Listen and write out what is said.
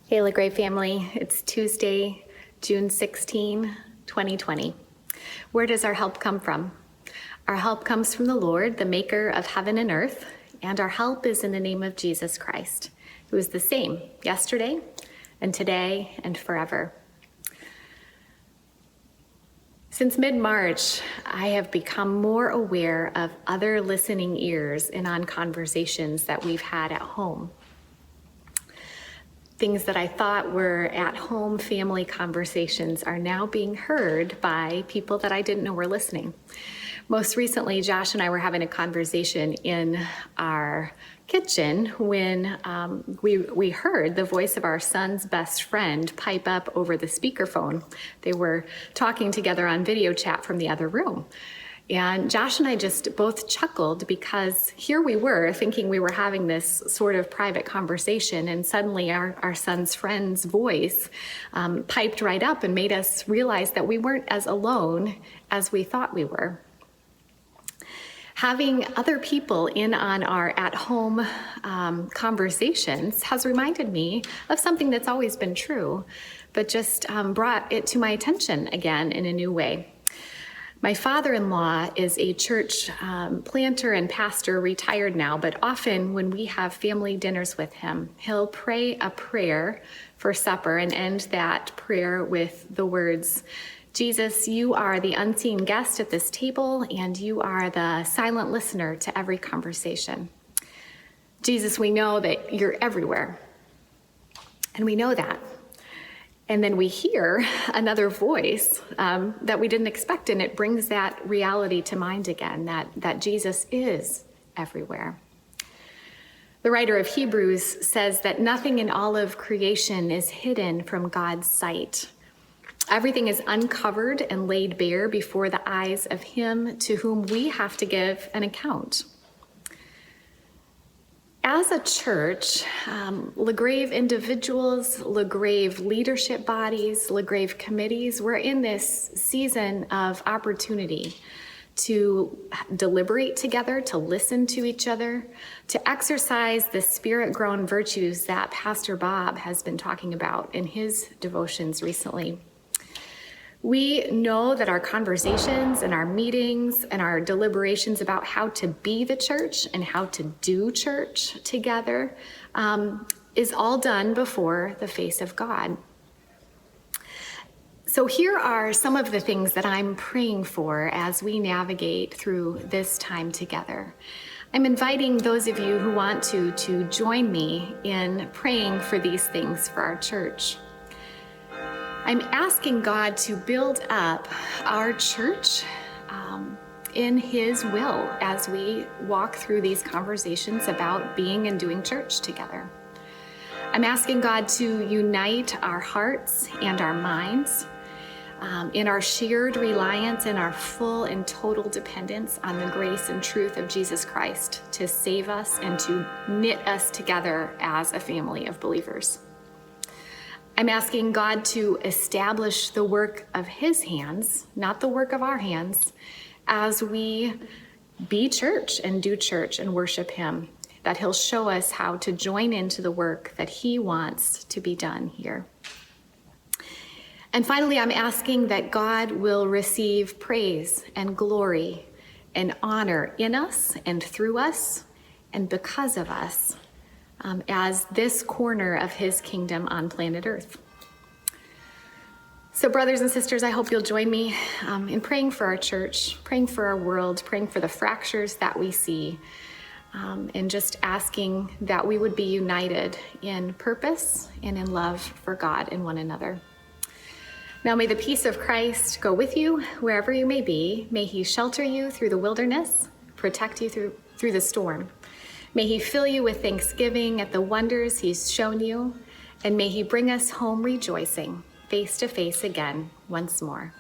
Hey, LaGrave family. It's Tuesday, June 16, 2020. Where does our help come from? Our help comes from the Lord, the maker of heaven and earth, and our help is in the name of Jesus Christ, who is the same yesterday and today and forever. Since mid-March, I have become more aware of other listening ears in on conversations that we've had at home. Things that I thought were at-home family conversations are now being heard by people that I didn't know were listening. Most recently, Josh and I were having a conversation in our kitchen when we heard the voice of our son's best friend pipe up over the speakerphone. They were talking together on video chat from the other room. And Josh and I just both chuckled because here we were thinking we were having this sort of private conversation, and suddenly our son's friend's voice piped right up and made us realize that we weren't as alone as we thought we were. Having other people in on our at-home conversations has reminded me of something that's always been true, but just brought it to my attention again in a new way. My father-in-law is a church planter and pastor, retired now, but often when we have family dinners with him, he'll pray a prayer for supper and end that prayer with the words, "Jesus, you are the unseen guest at this table, and you are the silent listener to every conversation. Jesus, we know that you're everywhere, and we know that." And then we hear another voice that we didn't expect, and it brings that reality to mind again, that Jesus is everywhere. The writer of Hebrews says that nothing in all of creation is hidden from God's sight. Everything is uncovered and laid bare before the eyes of Him to whom we have to give an account. As a church, LaGrave individuals, LaGrave leadership bodies, LaGrave committees, we're in this season of opportunity to deliberate together, to listen to each other, to exercise the spirit-grown virtues that Pastor Bob has been talking about in his devotions recently. We know that our conversations and our meetings and our deliberations about how to be the church and how to do church together is all done before the face of God. So here are some of the things that I'm praying for as we navigate through this time together. I'm inviting those of you who want to join me in praying for these things for our church. I'm asking God to build up our church in His will as we walk through these conversations about being and doing church together. I'm asking God to unite our hearts and our minds in our shared reliance and our full and total dependence on the grace and truth of Jesus Christ to save us and to knit us together as a family of believers. I'm asking God to establish the work of His hands, not the work of our hands, as we be church and do church and worship Him, that He'll show us how to join into the work that He wants to be done here. And finally, I'm asking that God will receive praise and glory and honor in us and through us and because of us, as this corner of His kingdom on planet Earth. So brothers and sisters, I hope you'll join me in praying for our church, praying for our world, praying for the fractures that we see, and just asking that we would be united in purpose and in love for God and one another. Now may the peace of Christ go with you wherever you may be. May He shelter you through the wilderness, protect you through the storm. May He fill you with thanksgiving at the wonders He's shown you, and may He bring us home rejoicing, face to face again once more.